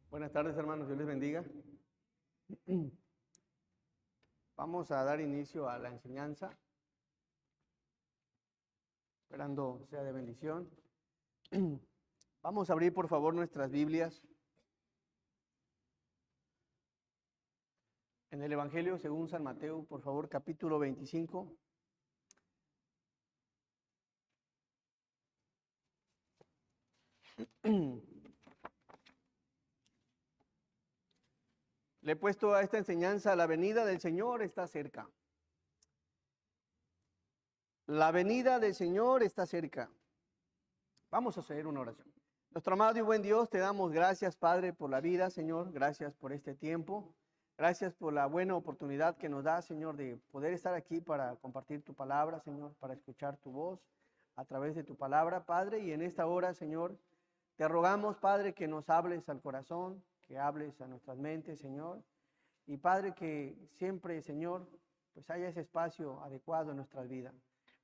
Buenas tardes, hermanos, Dios les bendiga. Vamos a dar inicio a la enseñanza, esperando sea de bendición. Vamos a abrir, por favor, nuestras Biblias en el Evangelio según San Mateo, por favor, capítulo 25. Le he puesto a esta enseñanza: la venida del Señor está cerca. La venida del Señor está cerca. Vamos a hacer una oración. Nuestro amado y buen Dios, te damos gracias, Padre, por la vida, Señor. Gracias por este tiempo. Gracias por la buena oportunidad que nos da, Señor, de poder estar aquí para compartir tu palabra, Señor, para escuchar tu voz a través de tu palabra, Padre. Y en esta hora, Señor, te rogamos, Padre, que nos hables al corazón, que hables a nuestras mentes, Señor. Y, Padre, que siempre, Señor, pues haya ese espacio adecuado en nuestras vidas.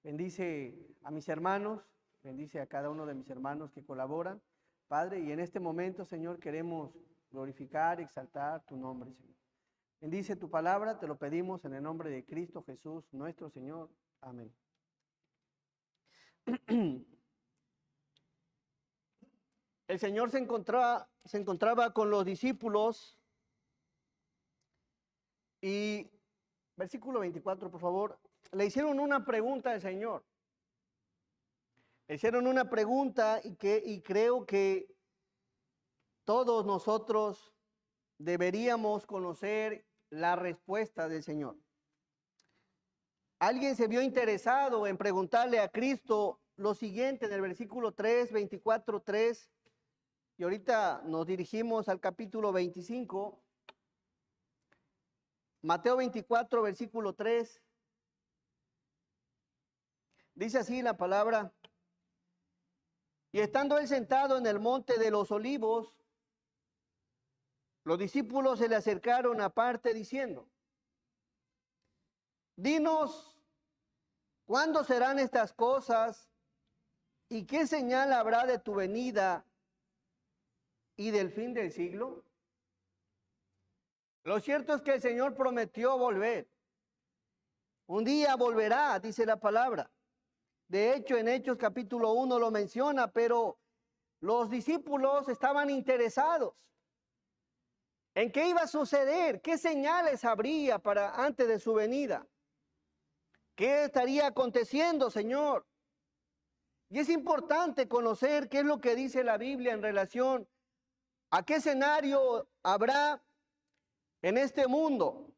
Bendice a mis hermanos, bendice a cada uno de mis hermanos que colaboran, Padre. Y en este momento, Señor, queremos glorificar, exaltar tu nombre, Señor. Bendice tu palabra, te lo pedimos en el nombre de Cristo Jesús, nuestro Señor. Amén. El Señor se encontraba con los discípulos y, versículo 24, por favor, le hicieron una pregunta al Señor. Le hicieron una pregunta y creo que todos nosotros deberíamos conocer la respuesta del Señor. Alguien se vio interesado en preguntarle a Cristo lo siguiente en el versículo 3, 24, 3. Y ahorita nos dirigimos al capítulo 25. Mateo 24, versículo 3. Dice así la palabra: y estando él sentado en el monte de los olivos, los discípulos se le acercaron aparte diciendo: dinos, ¿cuándo serán estas cosas? ¿Y qué señal habrá de tu venida y del fin del siglo? Lo cierto es que el Señor prometió volver. Un día volverá, dice la palabra. De hecho, en Hechos capítulo 1 lo menciona, pero los discípulos estaban interesados en qué iba a suceder, qué señales habría para antes de su venida. ¿Qué estaría aconteciendo, Señor? Y es importante conocer qué es lo que dice la Biblia en relación a qué escenario habrá en este mundo,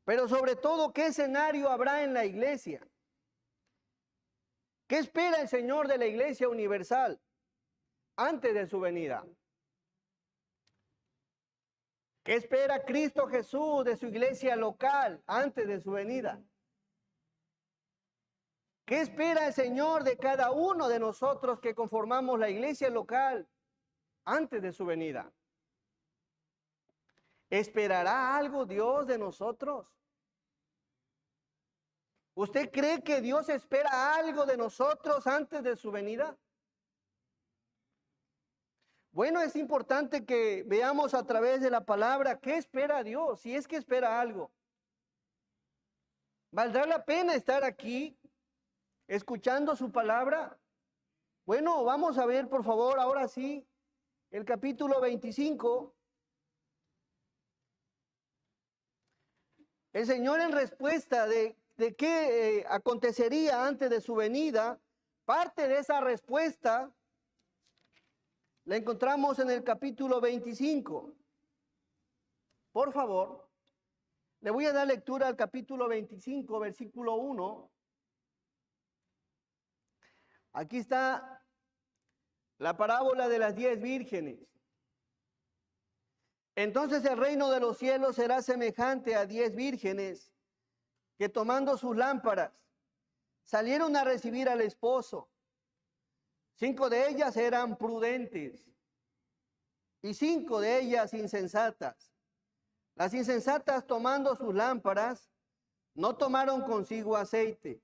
pero sobre todo qué escenario habrá en la iglesia. ¿Qué espera el Señor de la Iglesia Universal antes de su venida? ¿Qué espera Cristo Jesús de su iglesia local antes de su venida? ¿Qué espera el Señor de cada uno de nosotros que conformamos la iglesia local antes de su venida? ¿Esperará algo Dios de nosotros? ¿Usted cree que Dios espera algo de nosotros antes de su venida? Bueno, es importante que veamos a través de la palabra qué espera Dios, si es que espera algo. ¿Valdrá la pena estar aquí escuchando su palabra? Bueno, vamos a ver, por favor, ahora sí, el capítulo 25. El Señor, en respuesta de qué acontecería antes de su venida, parte de esa respuesta la encontramos en el capítulo 25. Por favor, le voy a dar lectura al capítulo 25, versículo 1. Aquí está la parábola de las 10 vírgenes. Entonces el reino de los cielos será semejante a 10 vírgenes que, tomando sus lámparas, salieron a recibir al esposo. 5 de ellas eran prudentes y 5 de ellas insensatas. Las insensatas, tomando sus lámparas, no tomaron consigo aceite,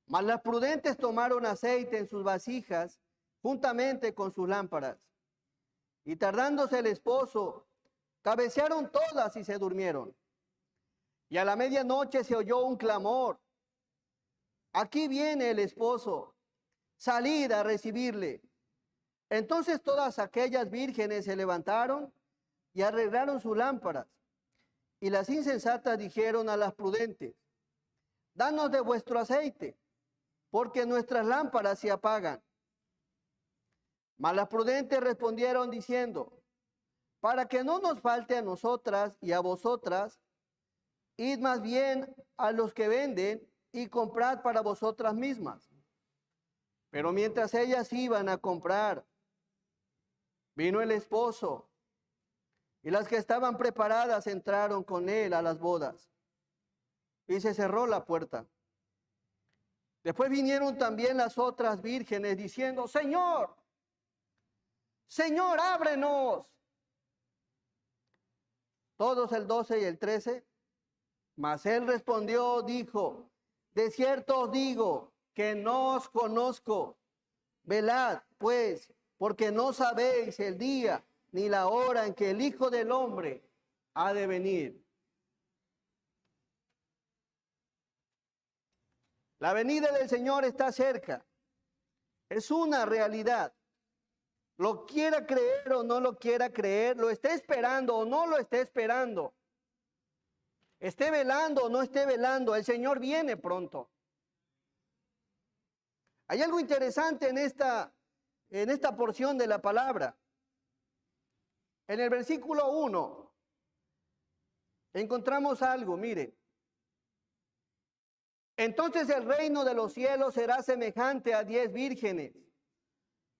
mas las prudentes tomaron aceite en sus vasijas juntamente con sus lámparas. Y tardándose el esposo, cabecearon todas y se durmieron. Y a la medianoche se oyó un clamor: aquí viene el esposo, salid a recibirle. Entonces todas aquellas vírgenes se levantaron y arreglaron sus lámparas. Y las insensatas dijeron a las prudentes: danos de vuestro aceite, porque nuestras lámparas se apagan. Mas las prudentes respondieron diciendo: para que no nos falte a nosotras y a vosotras, id más bien a los que venden y comprad para vosotras mismas. Pero mientras ellas iban a comprar, vino el esposo, y las que estaban preparadas entraron con él a las bodas, y se cerró la puerta. Después vinieron también las otras vírgenes diciendo: Señor, Señor, ábrenos. Todos el 12 y el 13. Mas él respondió, dijo: de cierto os digo que no os conozco. Velad, pues, porque no sabéis el día ni la hora en que el Hijo del Hombre ha de venir. La venida del Señor está cerca. Es una realidad. Lo quiera creer o no lo quiera creer, lo esté esperando o no lo esté esperando, esté velando o no esté velando, el Señor viene pronto. Hay algo interesante en esta porción de la palabra. En el versículo 1 encontramos algo, mire. Entonces el reino de los cielos será semejante a 10 vírgenes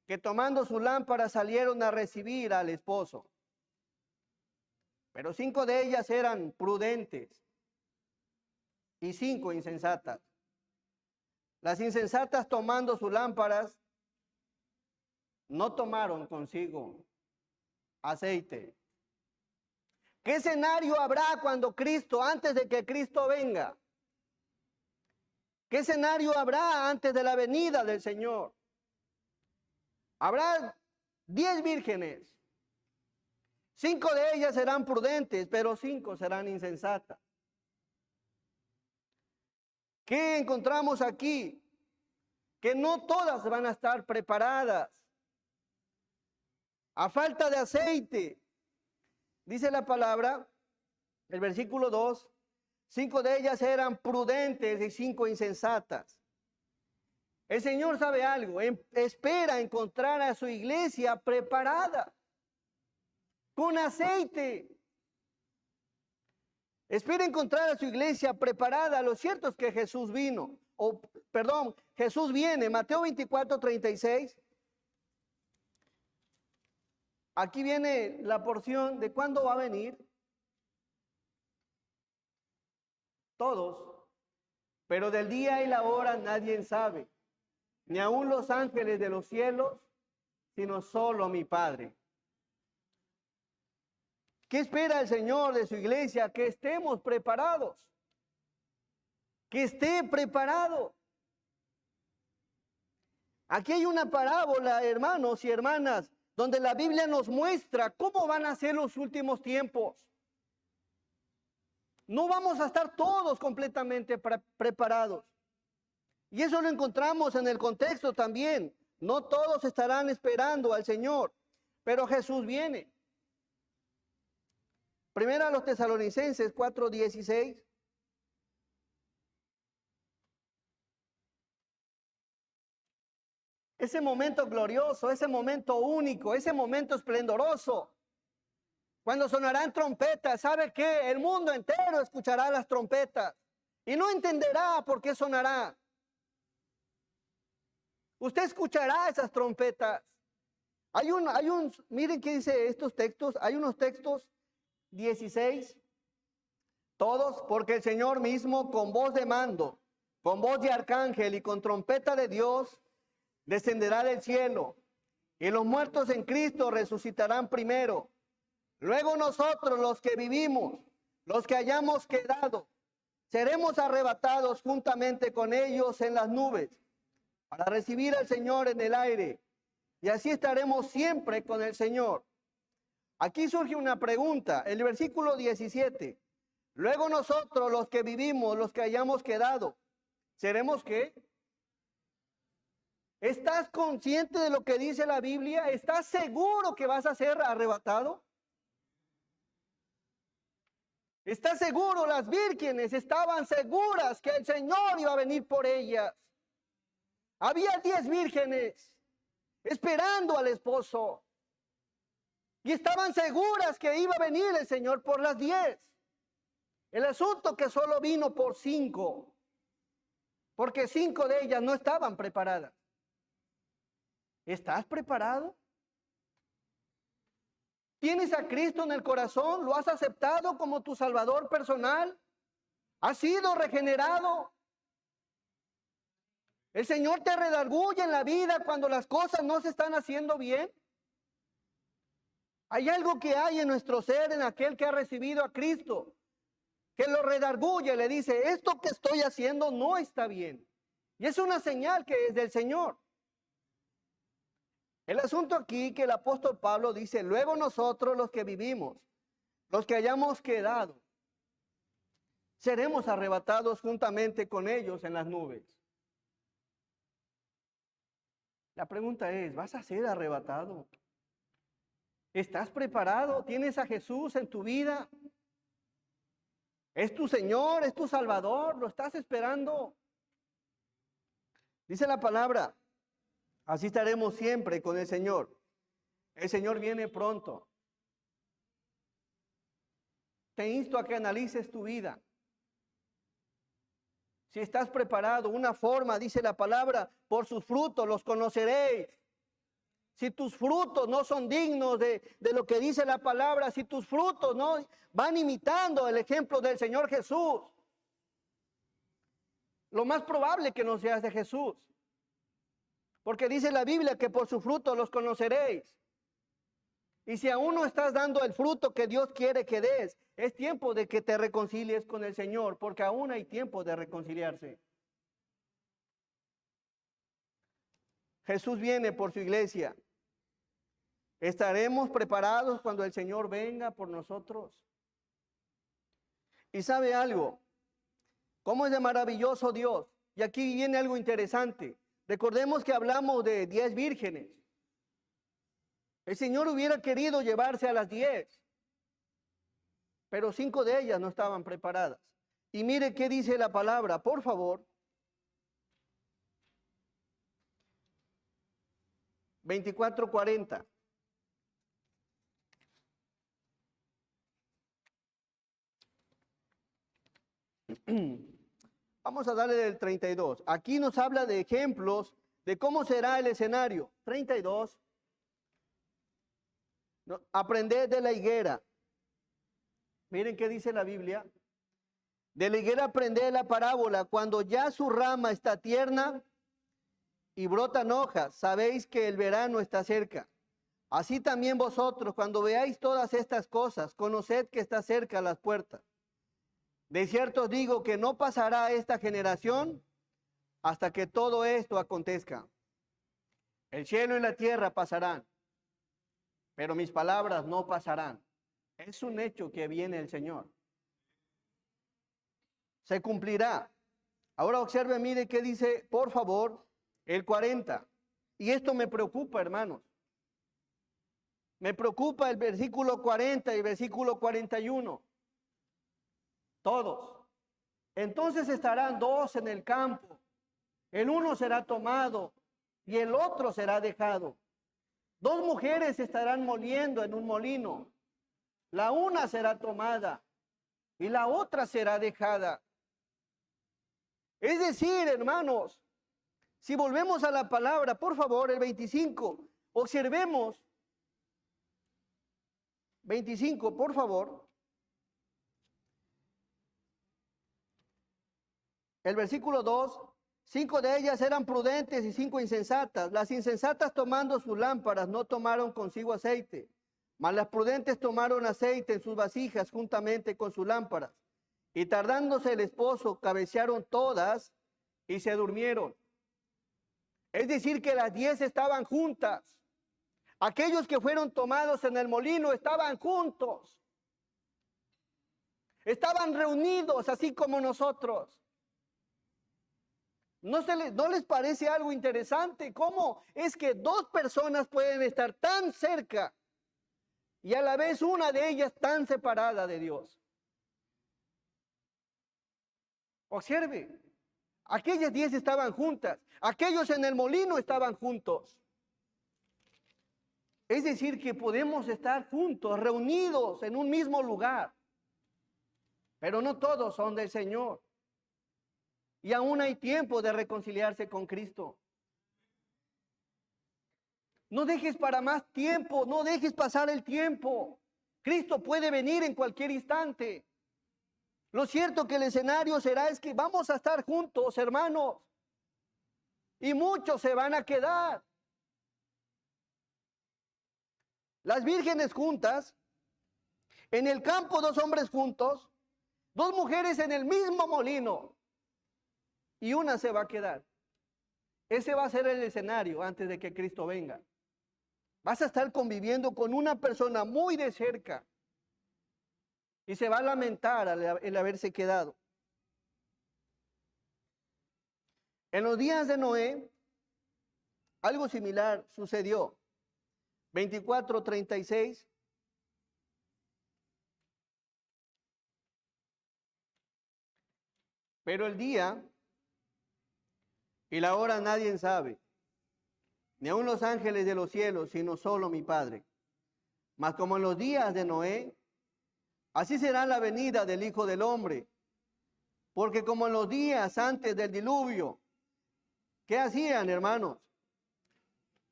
que tomando su lámpara salieron a recibir al esposo. Pero 5 de ellas eran prudentes y 5 insensatas. Las insensatas, tomando sus lámparas, no tomaron consigo aceite. ¿Qué escenario habrá cuando Cristo, antes de que Cristo venga? ¿Qué escenario habrá antes de la venida del Señor? Habrá 10 vírgenes. 5 de ellas serán prudentes, pero 5 serán insensatas. ¿Qué encontramos aquí? Que no todas van a estar preparadas. A falta de aceite, dice la palabra, el versículo 2, 5 de ellas eran prudentes y 5 insensatas. El Señor sabe algo, espera encontrar a su iglesia preparada, con aceite. Espera encontrar a su iglesia preparada. Lo cierto es que Jesús vino, Jesús viene, Mateo 24, 36. Aquí viene la porción de cuándo va a venir. Todos, pero del día y la hora nadie sabe, ni aun los ángeles de los cielos, sino solo mi Padre. ¿Qué espera el Señor de su iglesia? Que estemos preparados. Que esté preparado. Aquí hay una parábola, hermanos y hermanas, donde la Biblia nos muestra cómo van a ser los últimos tiempos. No vamos a estar todos completamente preparados. Y eso lo encontramos en el contexto también. No todos estarán esperando al Señor, pero Jesús viene. Primera a los Tesalonicenses 4:16. Ese momento glorioso, ese momento único, ese momento esplendoroso. Cuando sonarán trompetas, ¿sabe qué? El mundo entero escuchará las trompetas y no entenderá por qué sonará. Usted escuchará esas trompetas. Miren qué dice estos textos. Hay unos textos 16. Todos, porque el Señor mismo con voz de mando, con voz de arcángel y con trompeta de Dios, descenderá del cielo. Y los muertos en Cristo resucitarán primero. Luego nosotros, los que vivimos, los que hayamos quedado, seremos arrebatados juntamente con ellos en las nubes para recibir al Señor en el aire. Y así estaremos siempre con el Señor. Aquí surge una pregunta, el versículo 17. Luego nosotros, los que vivimos, los que hayamos quedado, ¿seremos qué? ¿Estás consciente de lo que dice la Biblia? ¿Estás seguro que vas a ser arrebatado? ¿Estás seguro? Las vírgenes estaban seguras que el Señor iba a venir por ellas. Había 10 vírgenes esperando al esposo. Y estaban seguras que iba a venir el Señor por las 10. El asunto que solo vino por 5. Porque 5 de ellas no estaban preparadas. ¿Estás preparado? ¿Tienes a Cristo en el corazón? ¿Lo has aceptado como tu Salvador personal? ¿Has sido regenerado? ¿El Señor te redarguye en la vida cuando las cosas no se están haciendo bien? Hay algo que hay en nuestro ser, en aquel que ha recibido a Cristo, que lo redarguye, le dice, esto que estoy haciendo no está bien. Y es una señal que es del Señor. El asunto aquí que el apóstol Pablo dice, luego nosotros los que vivimos, los que hayamos quedado, seremos arrebatados juntamente con ellos en las nubes. La pregunta es, ¿vas a ser arrebatado? ¿Estás preparado? ¿Tienes a Jesús en tu vida? ¿Es tu Señor? ¿Es tu Salvador? ¿Lo estás esperando? Dice la palabra, así estaremos siempre con el Señor. El Señor viene pronto. Te insto a que analices tu vida. Si estás preparado, una forma, dice la palabra, por sus frutos los conoceréis. Si tus frutos no son dignos de lo que dice la palabra, si tus frutos no van imitando el ejemplo del Señor Jesús, lo más probable que no seas de Jesús. Porque dice la Biblia que por su fruto los conoceréis. Y si aún no estás dando el fruto que Dios quiere que des, es tiempo de que te reconcilies con el Señor, porque aún hay tiempo de reconciliarse. Jesús viene por su iglesia. ¿Estaremos preparados cuando el Señor venga por nosotros? Y sabe algo, ¿cómo es de maravilloso Dios? Y aquí viene algo interesante. Recordemos que hablamos de 10 vírgenes. El Señor hubiera querido llevarse a las 10, pero 5 de ellas no estaban preparadas. Y mire qué dice la palabra, por favor. 24:40. Vamos a darle del 32. Aquí nos habla de ejemplos de cómo será el escenario. 32. No, aprended de la higuera. Miren qué dice la Biblia. De la higuera aprended la parábola. Cuando ya su rama está tierna y brotan hojas, sabéis que el verano está cerca. Así también vosotros, cuando veáis todas estas cosas, conoced que está cerca las puertas. De cierto os digo que no pasará esta generación hasta que todo esto acontezca. El cielo y la tierra pasarán, pero mis palabras no pasarán. Es un hecho que viene el Señor. Se cumplirá. Ahora observe, mire qué dice, por favor, el 40. Y esto me preocupa, hermanos. Me preocupa el versículo 40 y el versículo 41. Todos. Entonces estarán 2 en el campo. El uno será tomado y el otro será dejado. 2 mujeres estarán moliendo en un molino. La una será tomada y la otra será dejada. Es decir, hermanos, si volvemos a la palabra, por favor, el 25, observemos. 25, por favor. El versículo 2, 5 de ellas eran prudentes y 5 insensatas. Las insensatas tomando sus lámparas no tomaron consigo aceite, mas las prudentes tomaron aceite en sus vasijas juntamente con sus lámparas. Y tardándose el esposo, cabecearon todas y se durmieron. Es decir, que las 10 estaban juntas. Aquellos que fueron tomados en el molino estaban juntos. Estaban reunidos así como nosotros. ¿No les parece algo interesante? ¿Cómo es que dos personas pueden estar tan cerca y a la vez una de ellas tan separada de Dios? Observe, aquellas 10 estaban juntas, aquellos en el molino estaban juntos. Es decir, que podemos estar juntos, reunidos en un mismo lugar, pero no todos son del Señor. Y aún hay tiempo de reconciliarse con Cristo. No dejes para más tiempo, no dejes pasar el tiempo. Cristo puede venir en cualquier instante. Lo cierto que el escenario será es que vamos a estar juntos, hermanos. Y muchos se van a quedar. Las vírgenes juntas, en el campo 2 hombres juntos, 2 mujeres en el mismo molino. Y una se va a quedar. Ese va a ser el escenario antes de que Cristo venga. Vas a estar conviviendo con una persona muy de cerca. Y se va a lamentar el haberse quedado. En los días de Noé, algo similar sucedió. 24:36. Pero el día y la hora nadie sabe, ni aun los ángeles de los cielos, sino solo mi Padre. Mas como en los días de Noé, así será la venida del Hijo del Hombre. Porque como en los días antes del diluvio, ¿qué hacían, hermanos?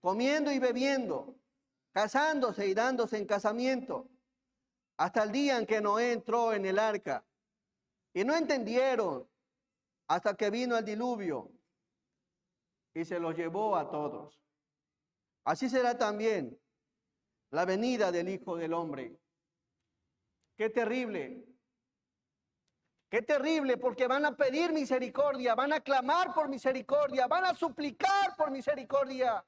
Comiendo y bebiendo, casándose y dándose en casamiento, hasta el día en que Noé entró en el arca. Y no entendieron hasta que vino el diluvio y se los llevó a todos. Así será también la venida del Hijo del Hombre. Qué terrible. Qué terrible, porque van a pedir misericordia, van a clamar por misericordia, van a suplicar por misericordia.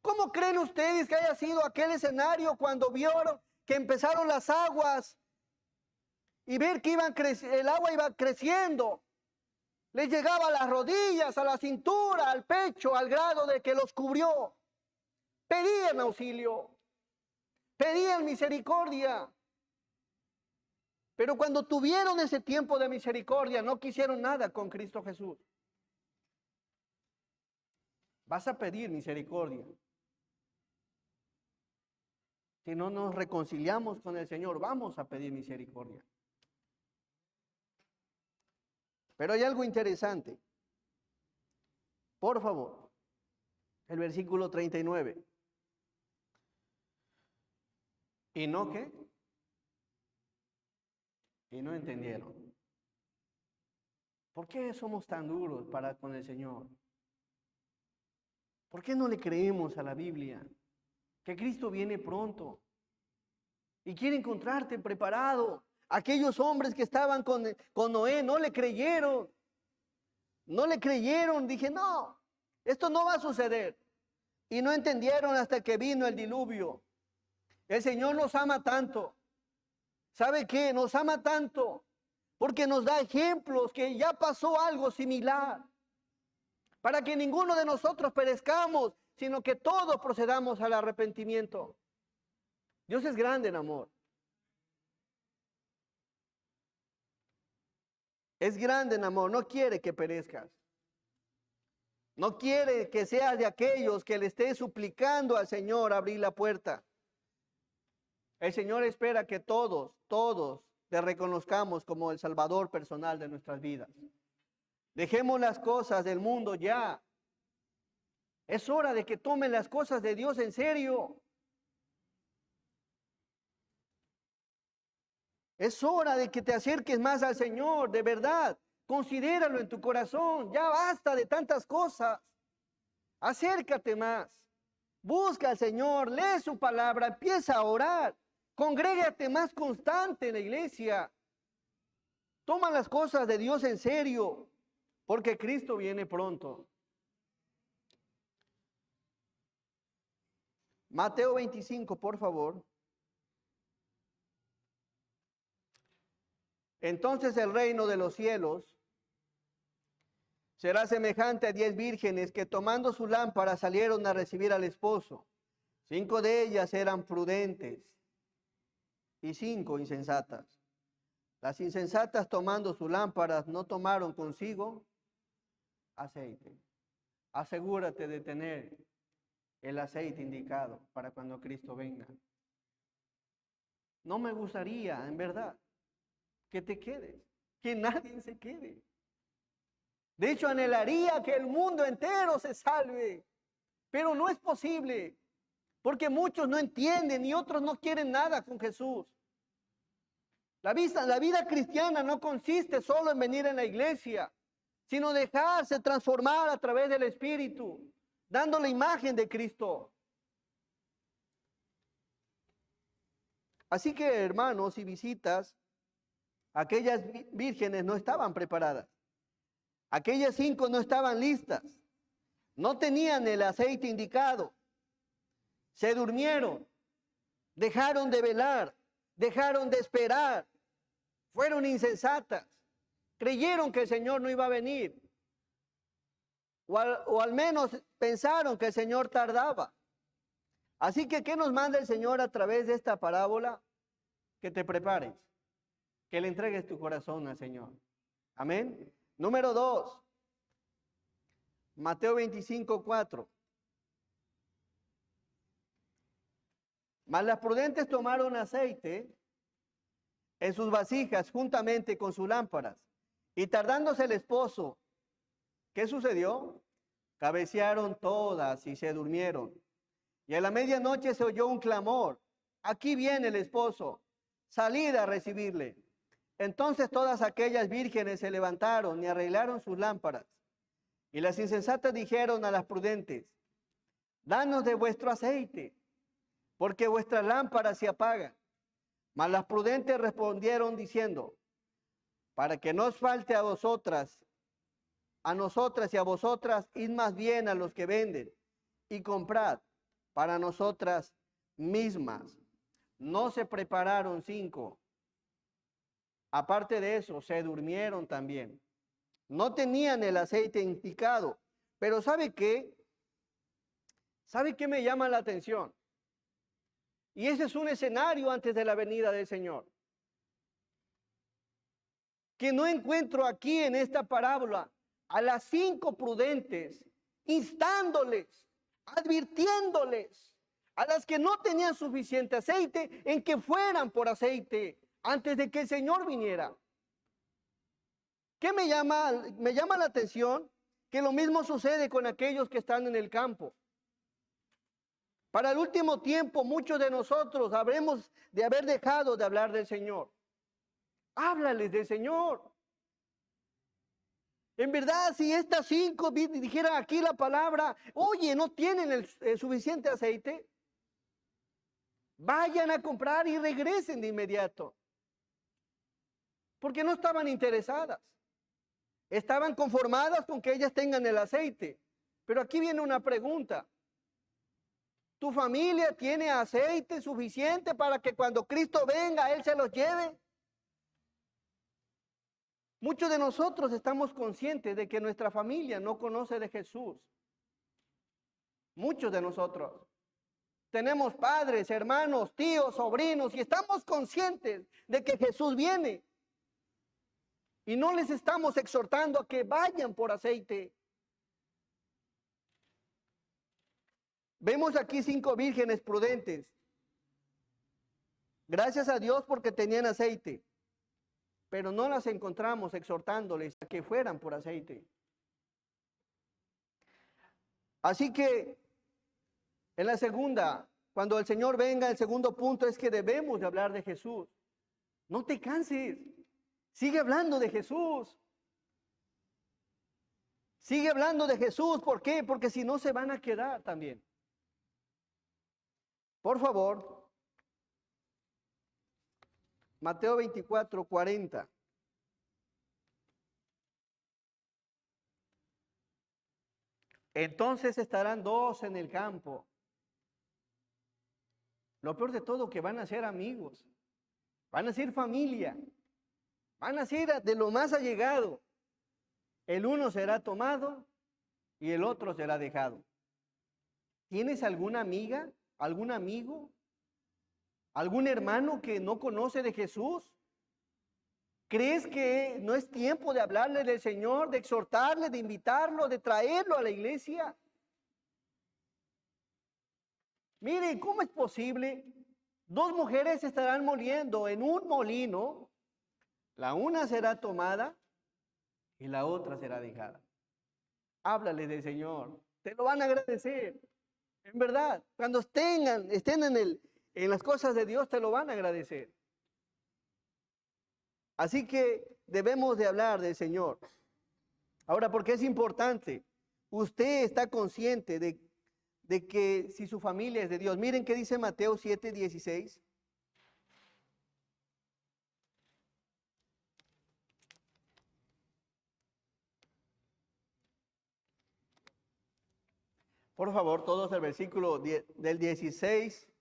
¿Cómo creen ustedes que haya sido aquel escenario cuando vieron que empezaron las aguas y ver que el agua iba creciendo? Les llegaba a las rodillas, a la cintura, al pecho, al grado de que los cubrió. Pedían auxilio, pedían misericordia. Pero cuando tuvieron ese tiempo de misericordia, no quisieron nada con Cristo Jesús. Vas a pedir misericordia. Si no nos reconciliamos con el Señor, vamos a pedir misericordia. Pero hay algo interesante. Por favor, el versículo 39. ¿Y no qué? Y no entendieron. ¿Por qué somos tan duros para con el Señor? ¿Por qué no le creemos a la Biblia? Que Cristo viene pronto y quiere encontrarte preparado. Aquellos hombres que estaban con Noé no le creyeron. No le creyeron. Dije, no, esto no va a suceder. Y no entendieron hasta que vino el diluvio. El Señor nos ama tanto. ¿Sabe qué? Nos ama tanto porque nos da ejemplos que ya pasó algo similar. Para que ninguno de nosotros perezcamos, sino que todos procedamos al arrepentimiento. Dios es grande en amor. Es grande en amor, no quiere que perezcas. No quiere que seas de aquellos que le estés suplicando al Señor abrir la puerta. El Señor espera que todos le reconozcamos como el Salvador personal de nuestras vidas. Dejemos las cosas del mundo ya. Es hora de que tomen las cosas de Dios en serio. Es hora de que te acerques más al Señor, de verdad. Considéralo en tu corazón. Ya basta de tantas cosas. Acércate más. Busca al Señor, lee su palabra, empieza a orar. Congrégate más constante en la iglesia. Toma las cosas de Dios en serio, porque Cristo viene pronto. Mateo 25, por favor. Entonces el reino de los cielos será semejante a 10 vírgenes que tomando su lámpara salieron a recibir al esposo. 5 de ellas eran prudentes y 5 insensatas. Las insensatas tomando sus lámparas no tomaron consigo aceite. Asegúrate de tener el aceite indicado para cuando Cristo venga. No me gustaría, en verdad, que te quedes, que nadie se quede. De hecho, anhelaría que el mundo entero se salve, pero no es posible, porque muchos no entienden y otros no quieren nada con Jesús. La vida cristiana no consiste solo en venir a la iglesia, sino dejarse transformar a través del Espíritu, dando la imagen de Cristo. Así que, hermanos, si visitas, aquellas vírgenes no estaban preparadas. Aquellas 5 no estaban listas. No tenían el aceite indicado. Se durmieron. Dejaron de velar. Dejaron de esperar. Fueron insensatas. Creyeron que el Señor no iba a venir. O al menos pensaron que el Señor tardaba. Así que, ¿qué nos manda el Señor a través de esta parábola? Que te prepares. Que le entregues tu corazón al Señor. Amén. Número 2. Mateo 25, 4. Mas las prudentes tomaron aceite en sus vasijas juntamente con sus lámparas. Y tardándose el esposo, ¿qué sucedió? Cabecearon todas y se durmieron. Y a la medianoche se oyó un clamor. Aquí viene el esposo. Salid a recibirle. Entonces todas aquellas vírgenes se levantaron y arreglaron sus lámparas. Y las insensatas dijeron a las prudentes: danos de vuestro aceite, porque vuestras lámparas se apagan. Mas las prudentes respondieron diciendo: para que no os falte a vosotras, a nosotras y a vosotras, id más bien a los que venden y comprad para nosotras mismas. No se prepararon 5. Aparte de eso, se durmieron también. No tenían el aceite indicado. Pero ¿sabe qué? ¿Sabe qué me llama la atención? Y ese es un escenario antes de la venida del Señor. Que no encuentro aquí en esta parábola a las 5 prudentes, instándoles, advirtiéndoles a las que no tenían suficiente aceite en que fueran por aceite antes de que el Señor viniera. ¿Qué me llama? Me llama la atención que lo mismo sucede con aquellos que están en el campo. Para el último tiempo, muchos de nosotros habremos de haber dejado de hablar del Señor. Háblales del Señor. En verdad, si estas 5 dijeran aquí la palabra: oye, no tienen el suficiente aceite, vayan a comprar y regresen de inmediato. Porque no estaban interesadas. Estaban conformadas con que ellas tengan el aceite. Pero aquí viene una pregunta. ¿Tu familia tiene aceite suficiente para que cuando Cristo venga, Él se los lleve? Muchos de nosotros estamos conscientes de que nuestra familia no conoce de Jesús. Muchos de nosotros. Tenemos padres, hermanos, tíos, sobrinos, y estamos conscientes de que Jesús viene. Y no les estamos exhortando a que vayan por aceite. Vemos aquí 5 vírgenes prudentes. Gracias a Dios porque tenían aceite. Pero no las encontramos exhortándoles a que fueran por aceite. Así que en la segunda, cuando el Señor venga, el segundo punto es que debemos de hablar de Jesús. No te canses. Sigue hablando de Jesús. Sigue hablando de Jesús. ¿Por qué? Porque si no se van a quedar también. Por favor, Mateo 24, 40. Entonces estarán 2 en el campo. Lo peor de todo que van a ser amigos, van a ser familia, van a ser de lo más allegado. El uno será tomado y el otro será dejado. ¿Tienes alguna amiga, algún amigo, algún hermano que no conoce de Jesús? ¿Crees que no es tiempo de hablarle del Señor, de exhortarle, de invitarlo, de traerlo a la iglesia? Miren, ¿cómo es posible? Dos mujeres estarán moliendo en un molino, la una será tomada y la otra será dejada. Háblale del Señor, te lo van a agradecer. En verdad, cuando estén en las cosas de Dios, te lo van a agradecer. Así que debemos de hablar del Señor. Ahora, porque es importante, usted está consciente de que si su familia es de Dios. Miren qué dice Mateo 7:16. Por favor, todos el versículo del 16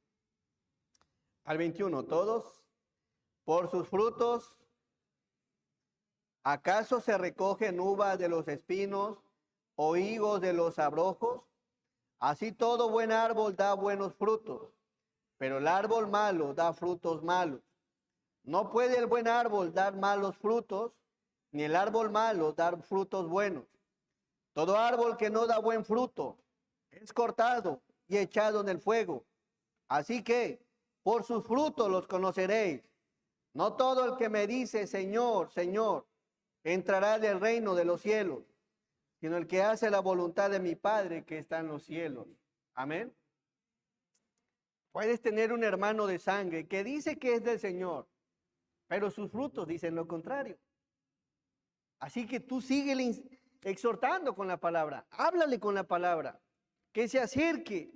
al 21, todos. Por sus frutos, ¿acaso se recogen uvas de los espinos o higos de los abrojos? Así todo buen árbol da buenos frutos, pero el árbol malo da frutos malos. No puede el buen árbol dar malos frutos, ni el árbol malo dar frutos buenos. Todo árbol que no da buen fruto es cortado y echado en el fuego. Así que por sus frutos los conoceréis. No todo el que me dice Señor, Señor, entrará del reino de los cielos, sino el que hace la voluntad de mi Padre que está en los cielos. Amén. Puedes tener un hermano de sangre que dice que es del Señor, pero sus frutos dicen lo contrario. Así que tú síguele exhortando con la palabra, háblale con la palabra, que se acerque.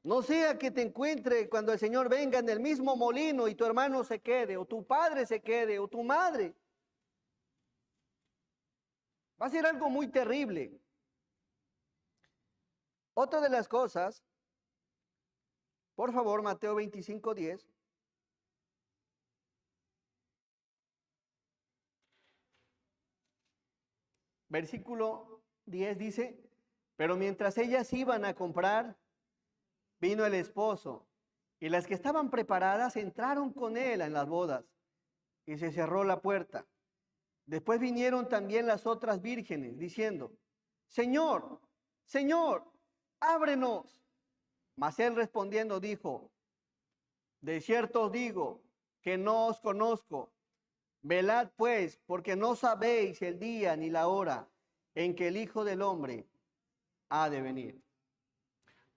No sea que te encuentre cuando el Señor venga en el mismo molino y tu hermano se quede, o tu padre se quede, o tu madre. Va a ser algo muy terrible. Otra de las cosas, por favor, Mateo 25:10. Versículo 10 dice, pero mientras ellas iban a comprar, vino el esposo, y las que estaban preparadas entraron con él en las bodas, y se cerró la puerta. Después vinieron también las otras vírgenes, diciendo, Señor, Señor, ábrenos. Mas él respondiendo dijo, de cierto os digo que no os conozco. Velad pues, porque no sabéis el día ni la hora en que el Hijo del Hombre ha de venir.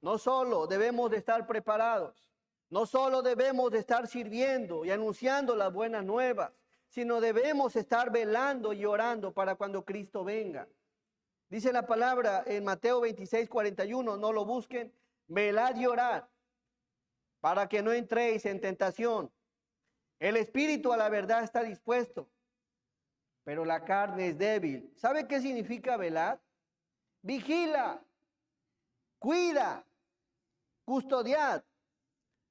No solo debemos de estar preparados, no solo debemos de estar sirviendo y anunciando las buenas nuevas, sino debemos estar velando y orando para cuando Cristo venga. Dice la palabra en Mateo 26:41, no lo busquen, velad y orad para que no entréis en tentación. El espíritu a la verdad está dispuesto, pero la carne es débil. ¿Sabe qué significa velar? Vigila, cuida, custodiad,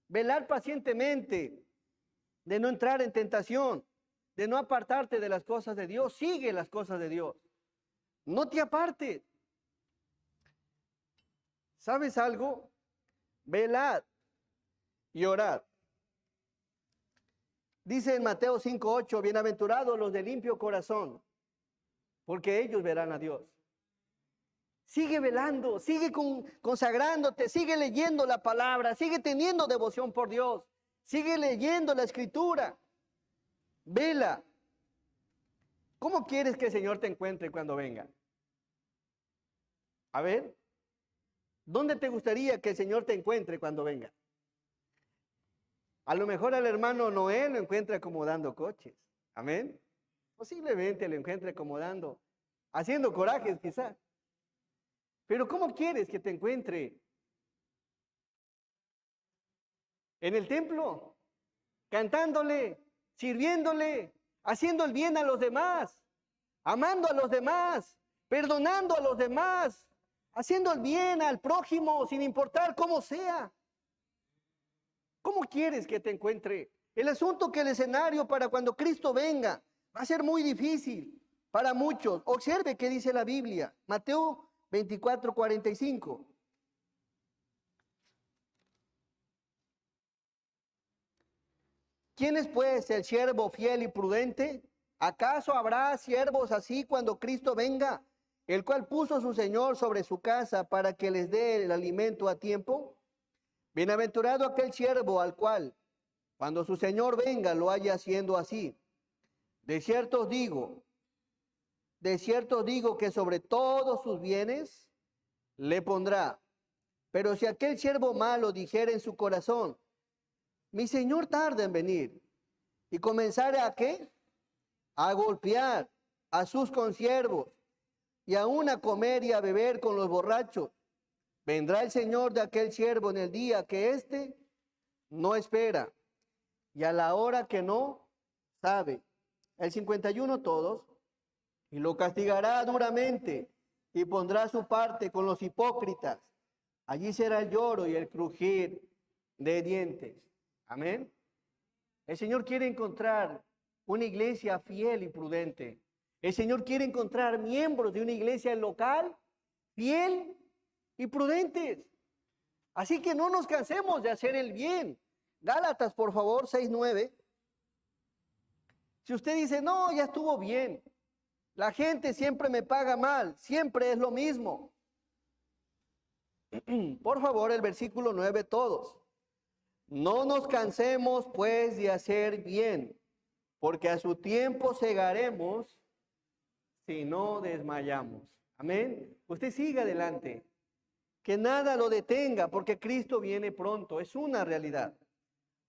velar pacientemente, de no entrar en tentación, de no apartarte de las cosas de Dios. Sigue las cosas de Dios. No te apartes. ¿Sabes algo? Velad y orad. Dice en Mateo 5:8, bienaventurados los de limpio corazón, porque ellos verán a Dios. Sigue velando, sigue consagrándote, sigue leyendo la palabra, sigue teniendo devoción por Dios, sigue leyendo la escritura. Vela. ¿Cómo quieres que el Señor te encuentre cuando venga? A ver, ¿dónde te gustaría que el Señor te encuentre cuando venga? A lo mejor al hermano Noé lo encuentra acomodando coches. Amén. Posiblemente lo encuentre acomodando, haciendo corajes quizás. Pero ¿cómo quieres que te encuentre? En el templo, cantándole, sirviéndole, haciendo el bien a los demás, amando a los demás, perdonando a los demás, haciendo el bien al prójimo sin importar cómo sea. ¿Cómo quieres que te encuentre? El asunto que el escenario para cuando Cristo venga va a ser muy difícil para muchos. Observe qué dice la Biblia. Mateo 24:45. ¿Quién es pues el siervo fiel y prudente? ¿Acaso habrá siervos así cuando Cristo venga, el cual puso a su Señor sobre su casa para que les dé el alimento a tiempo? Bienaventurado aquel siervo al cual, cuando su Señor venga, lo haya haciendo así. De cierto os digo que sobre todos sus bienes le pondrá. Pero si aquel siervo malo dijere en su corazón, mi Señor tarda en venir, y comenzare ¿a qué? A golpear a sus consiervos, y aún a comer y a beber con los borrachos, vendrá el Señor de aquel siervo en el día que éste no espera, y a la hora que no sabe. El 51 todos, y lo castigará duramente, y pondrá su parte con los hipócritas. Allí será el lloro y el crujir de dientes. Amén. El Señor quiere encontrar una iglesia fiel y prudente. El Señor quiere encontrar miembros de una iglesia local fiel y prudentes. Así que no nos cansemos de hacer el bien. Gálatas, por favor, 6:9. Si usted dice, no, ya estuvo bien. La gente siempre me paga mal, siempre es lo mismo. Por favor, el versículo 9 todos. No nos cansemos pues de hacer bien, porque a su tiempo segaremos si no desmayamos. Amén. Usted siga adelante. Que nada lo detenga, porque Cristo viene pronto. Es una realidad.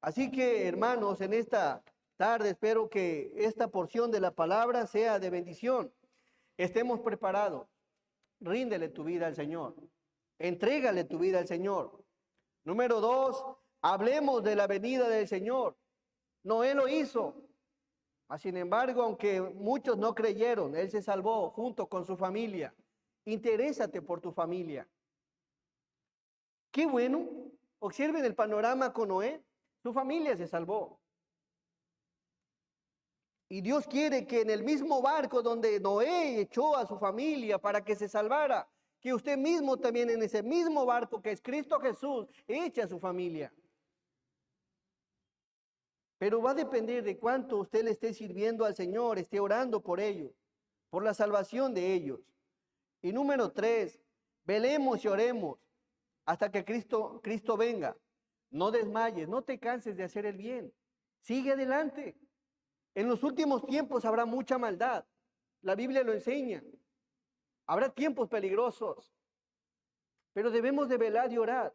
Así que, hermanos, en esta tarde espero que esta porción de la palabra sea de bendición. Estemos preparados. Ríndele tu vida al Señor. Entrégale tu vida al Señor. Número 2, hablemos de la venida del Señor. Noé lo hizo. Sin embargo, aunque muchos no creyeron, él se salvó junto con su familia. Interésate por tu familia. Qué bueno. Observen el panorama con Noé. Su familia se salvó. Y Dios quiere que en el mismo barco donde Noé echó a su familia para que se salvara, que usted mismo también en ese mismo barco que es Cristo Jesús, eche a su familia. Pero va a depender de cuánto usted le esté sirviendo al Señor, esté orando por ellos, por la salvación de ellos. Y número 3, velemos y oremos hasta que Cristo venga. No desmayes, no te canses de hacer el bien. Sigue adelante. En los últimos tiempos habrá mucha maldad. La Biblia lo enseña. Habrá tiempos peligrosos. Pero debemos de velar y orar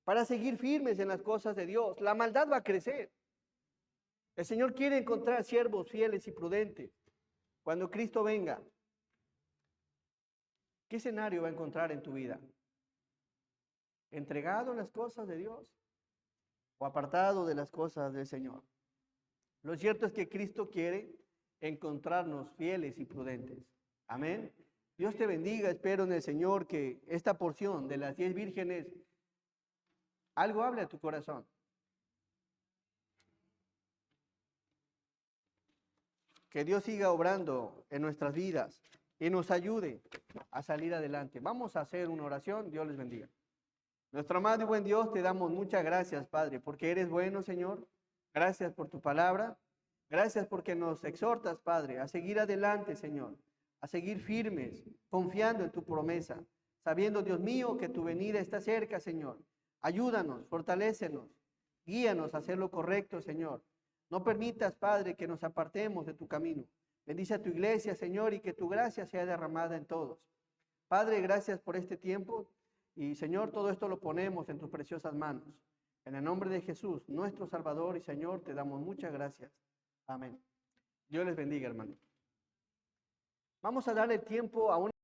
para seguir firmes en las cosas de Dios. La maldad va a crecer. El Señor quiere encontrar siervos fieles y prudentes. Cuando Cristo venga, ¿qué escenario va a encontrar en tu vida? ¿Entregado en las cosas de Dios o apartado de las cosas del Señor? Lo cierto es que Cristo quiere encontrarnos fieles y prudentes. Amén. Dios te bendiga. Espero en el Señor que esta porción de las 10 vírgenes algo hable a tu corazón. Que Dios siga obrando en nuestras vidas y nos ayude a salir adelante. Vamos a hacer una oración. Dios les bendiga. Nuestro amado y buen Dios, te damos muchas gracias, Padre, porque eres bueno, Señor. Gracias por tu palabra. Gracias porque nos exhortas, Padre, a seguir adelante, Señor. A seguir firmes, confiando en tu promesa. Sabiendo, Dios mío, que tu venida está cerca, Señor. Ayúdanos, fortalécenos, guíanos a hacer lo correcto, Señor. No permitas, Padre, que nos apartemos de tu camino. Bendice a tu iglesia, Señor, y que tu gracia sea derramada en todos. Padre, gracias por este tiempo. Y, Señor, todo esto lo ponemos en tus preciosas manos. En el nombre de Jesús, nuestro Salvador y Señor, te damos muchas gracias. Amén. Dios les bendiga, hermano. Vamos a darle tiempo a una